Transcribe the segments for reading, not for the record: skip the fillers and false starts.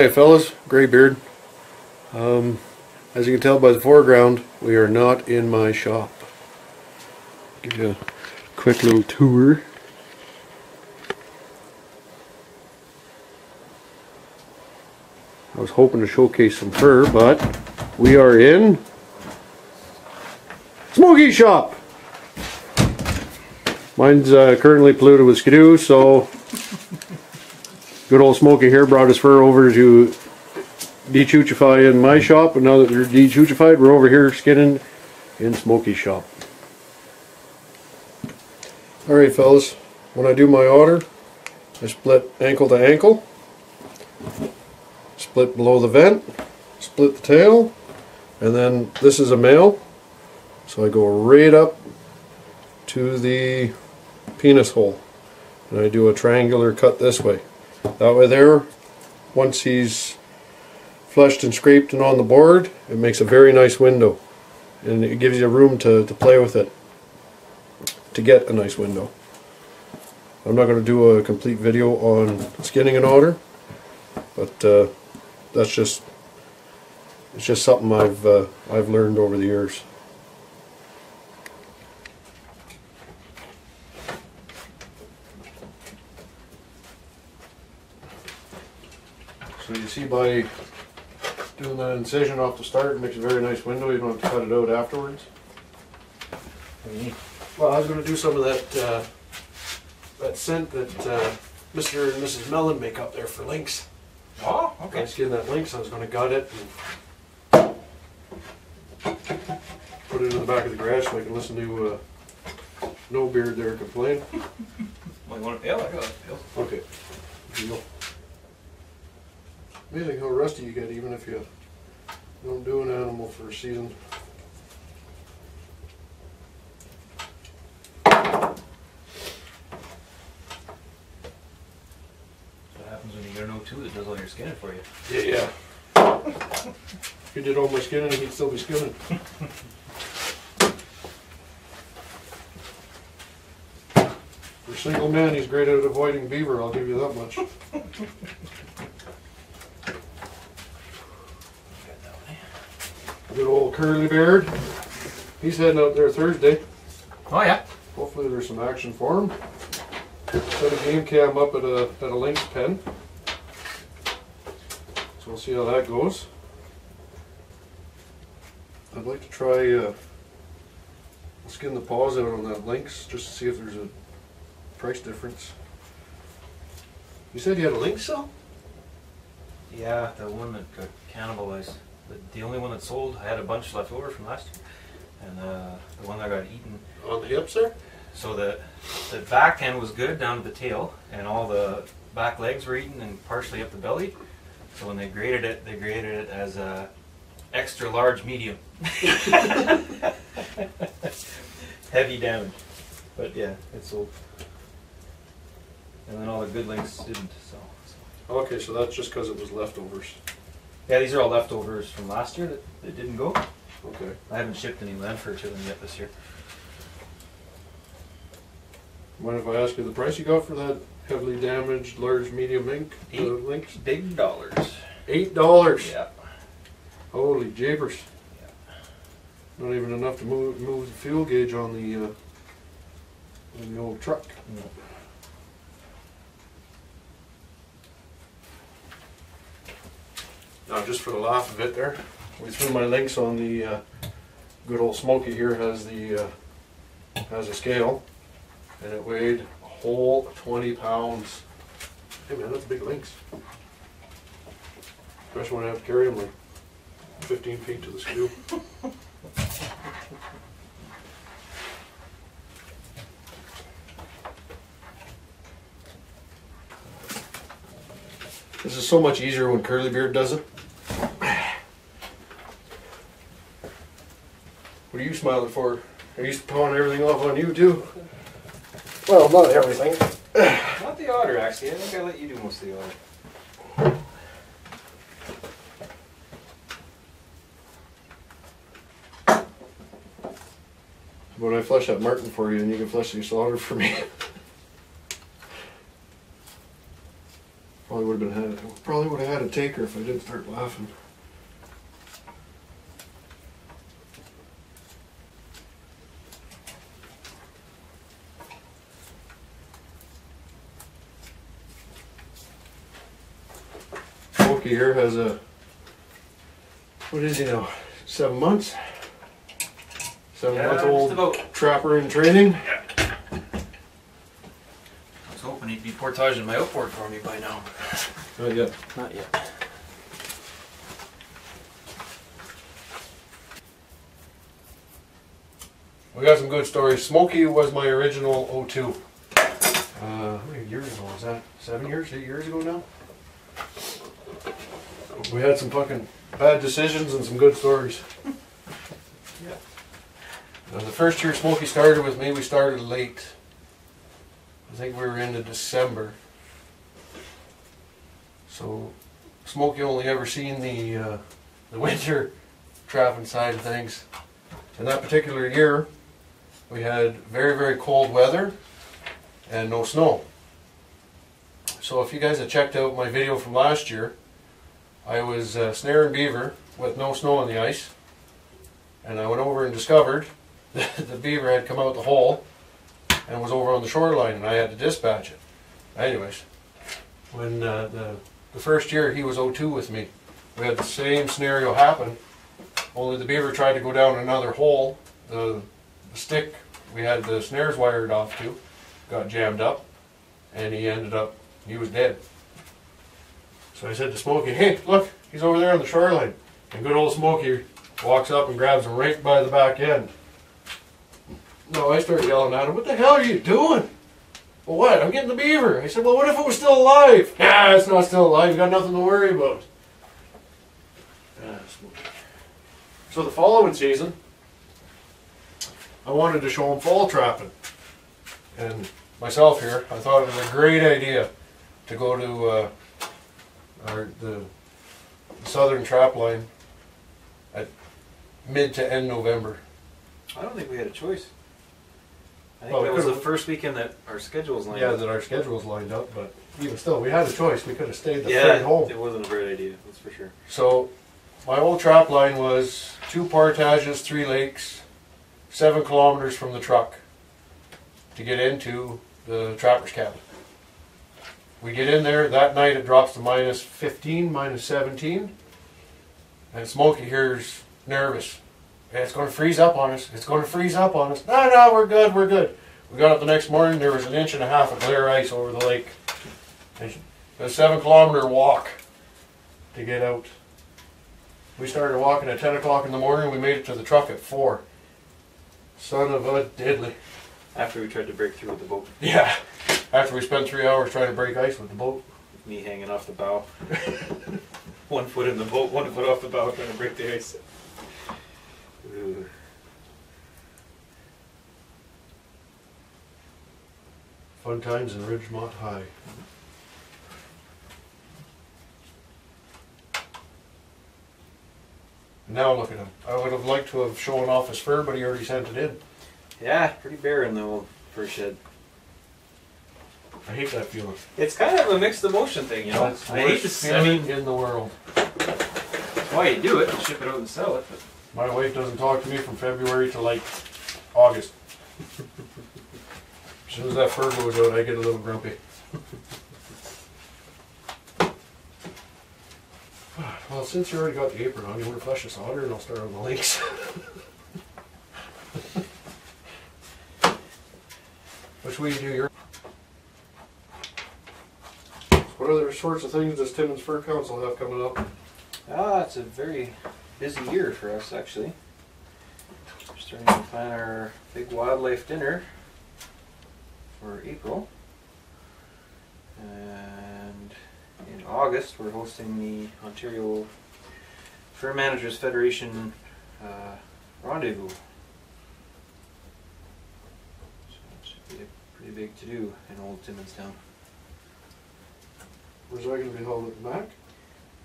Alright fellas, gray beard. As you can tell by the foreground, we are not in my shop. Give you a quick little tour. I was hoping to showcase some fur, but we are in Smokey's shop. Mine's currently polluted with skidoo, so good old Smokey here brought his fur over to de-choochify in my shop, and now that they're de-choochified, we're over here skinning in Smokey's shop. Alright fellas, when I do my otter, I split ankle to ankle, split below the vent, split the tail, and then this is a male, so I go right up to the penis hole, and I do a triangular cut this way. That way there, once he's fleshed and scraped and on the board, it makes a very nice window, and it gives you room to play with it to get a nice window. I'm not going to do a complete video on skinning an otter, but it's just something I've learned over the years. So you see, by doing that incision off the start, it makes a very nice window. You don't have to cut it out afterwards. Well, I was going to do some of that that scent that Mr. and Mrs. Mellon make up there for lynx. Oh, okay. I skinned that lynx. I was going to gut it and put it in the back of the garage so I can listen to No Beard there complain. Well, you want a pail? I got a pail. Okay. Here you go. Amazing how rusty you get even if you don't do an animal for a season. What happens when you get an O2 that does all your skinning for you? Yeah. If you did all my skinning, he'd still be skinning. For a single man, he's great at avoiding beaver, I'll give you that much. Good old curly beard. He's heading out there Thursday. Oh yeah. Hopefully there's some action for him. Set a game cam up at a lynx pen. So we'll see how that goes. I'd like to try skin the paws out on that lynx just to see if there's a price difference. You said you had a lynx cell? Yeah, the one that got cannibalized. The only one that sold, I had a bunch left over from last year. And the one that got eaten. On the hips there? So the back end was good down to the tail, and all the back legs were eaten and partially up the belly. So when they graded it as a extra large medium. Heavy damage. But yeah, it sold. And then all the good lynx didn't, so. Okay, so that's just because it was leftovers. Yeah, these are all leftovers from last year that didn't go. Okay. I haven't shipped any land fur to them yet this year. Mind if I ask you the price you got for that heavily damaged large medium mink lynx? Big dollars. $8? Yeah. Holy jeepers. Yeah. Not even enough to move the fuel gauge on the old truck. No. Now, just for the laugh of it there, we threw my lynx on the good old Smokey here has a scale, and it weighed a whole 20 pounds. Hey man, that's a big lynx. Especially when I have to carry him like 15 feet to the skidoo. This is so much easier when Curly Beard does it. What are you smiling for? Are you pawing everything off on you too? Well, not everything. Not the otter, actually. I think I let you do most of the otter. When I flush that marten for you, and you can flush the slaughter for me. Probably would have had it take her if I didn't start laughing. Smokey here has a, what is he now, 7 months? 7-month-old trapper in training. I was hoping he'd be portaging my outboard for me by now. Not yet. Not yet. We got some good stories. Smokey was my original O2. How many years ago was that? 7 years? 8 years ago now? We had some fucking bad decisions and some good stories. Yeah. The first year Smokey started with me, we started late. I think we were into December. So Smokey only ever seen the winter trapping side of things. And that particular year, we had very, very cold weather and no snow. So if you guys have checked out my video from last year, I was snaring beaver with no snow on the ice, and I went over and discovered that the beaver had come out the hole and was over on the shoreline, and I had to dispatch it. Anyways, when the first year he was O2 with me, we had the same scenario happen, only the beaver tried to go down another hole. The stick we had the snares wired off to got jammed up, and he was dead. So I said to Smokey, hey, look, he's over there on the shoreline. And good old Smokey walks up and grabs him right by the back end. No, I start yelling at him, what the hell are you doing? Well, what? I'm getting the beaver. I said, well, what if it was still alive? Yeah, it's not still alive. You got nothing to worry about. So the following season, I wanted to show him fall trapping. And myself here, I thought it was a great idea to go to the southern trap line at mid to end November. I don't think we had a choice. I think Well, that was the first weekend that our schedules lined up. Yeah, that our schedules lined up, but even still, we had a choice. We could have stayed the yeah, frig home. It wasn't a great idea, that's for sure. So my old trap line was 2 portages, 3 lakes, 7 kilometers from the truck to get into the trapper's cabin. We get in there, that night it drops to minus 15, minus 17, and Smokey here's nervous. Hey, it's going to freeze up on us, it's going to freeze up on us. No, we're good, we're good. We got up the next morning, there was 1.5 inches of glare ice over the lake. And a 7-kilometer walk to get out. We started walking at 10 o'clock in the morning, we made it to the truck at 4. Son of a diddly. After we tried to break through with the boat. Yeah, after we spent 3 hours trying to break ice with the boat. With me hanging off the bow. 1 foot in the boat, 1 foot off the bow, trying to break the ice. Ooh. Fun times in Ridgemont High. Now look at him. I would have liked to have shown off his fur, but he already sent it in. Yeah, pretty bare in the old fur shed. I hate that feeling. It's kind of a mixed emotion thing, you know. That's the I hate worst to feeling in the world. That's why you do it, you ship it out and sell it. But My wife doesn't talk to me from February to like August. As soon as that fur goes out, I get a little grumpy. Well, since you already got the apron on, you want to flush this otter and I'll start on the links. Which way you do your... What other sorts of things does Timmins Fur Council have coming up? it's a very busy year for us, actually. We're starting to plan our big wildlife dinner for April. And in August, we're hosting the Ontario Fur Managers Federation rendezvous. So it should be a pretty big to-do in Old Timmins Town. Where's that going to be held at the Mac?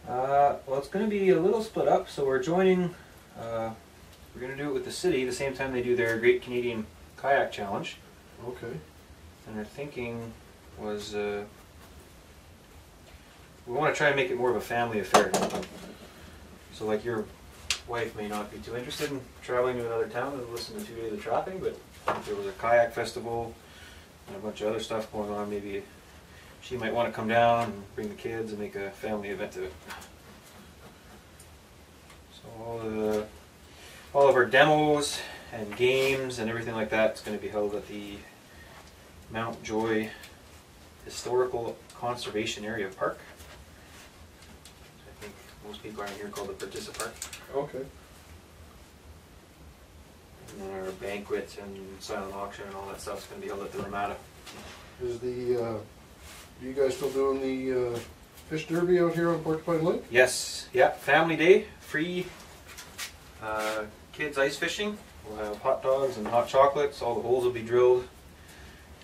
Well, it's going to be a little split up, so we're joining, we're going to do it with the city the same time they do their Great Canadian Kayak Challenge. Okay. And our thinking was we want to try and make it more of a family affair. So like your wife may not be too interested in traveling to another town and listen to 2 days of trapping, but if there was a kayak festival and a bunch of other stuff going on, maybe she might want to come down and bring the kids and make a family event of it. So all of our demos and games and everything like that is going to be held at the Mount Joy Historical Conservation Area Park. I think most people around here call it Participa Park. Okay. And then our banquet and silent auction and all that stuff is going to be held at the Ramada. Is the you guys still doing the fish derby out here on Porcupine Lake? Yes, yeah, family day, free kids ice fishing. We'll have hot dogs and hot chocolates. All the holes will be drilled.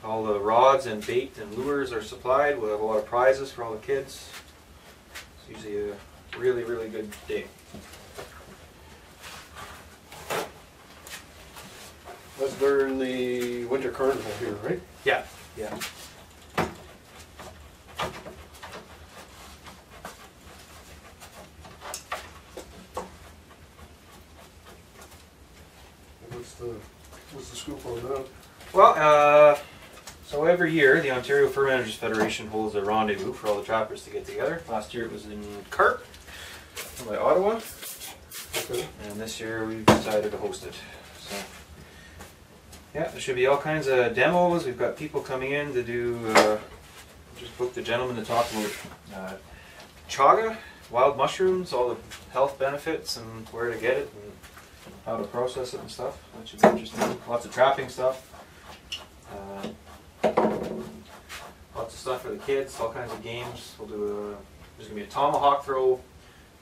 All the rods and bait and lures are supplied. We'll have a lot of prizes for all the kids. It's usually a really, really good day. That's during the winter carnival here, right? Yeah, yeah. What's the scoop on that? Well, so every year the Ontario Fur Managers Federation holds a rendezvous for all the trappers to get together. Last year it was in Carp, by Ottawa, Okay. and this year we've decided to host it. So, yeah, there should be all kinds of demos. We've got people coming in to do. Just booked a gentleman to talk about chaga, wild mushrooms, all the health benefits and where to get it and how to process it and stuff. That should be interesting. Lots of trapping stuff. Lots of stuff for the kids, all kinds of games. We'll do there's going to be a tomahawk throw,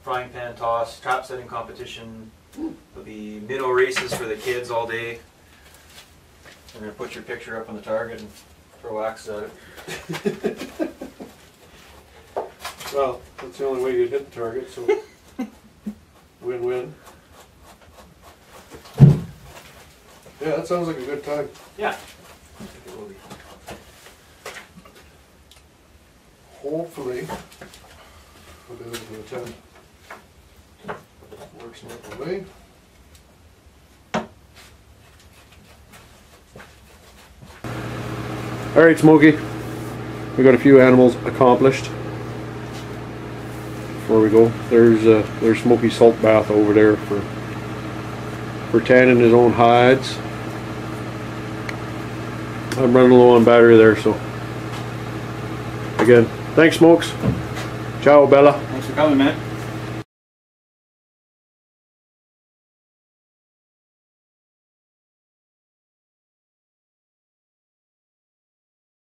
frying pan toss, trap setting competition. There'll be minnow races for the kids all day. You're going to put your picture up on the target and throw axes at it. Well, that's the only way you'd hit the target, so win-win. Yeah, that sounds like a good time. Yeah, I think it will be. Hopefully, we'll be able to attend. Works out the way. Alright, Smokey. We got a few animals accomplished. Before we go, there's Smokey salt bath over there for tanning his own hides. I'm running low on battery there, so again, thanks, Smokes. Ciao, Bella. Thanks for coming, man.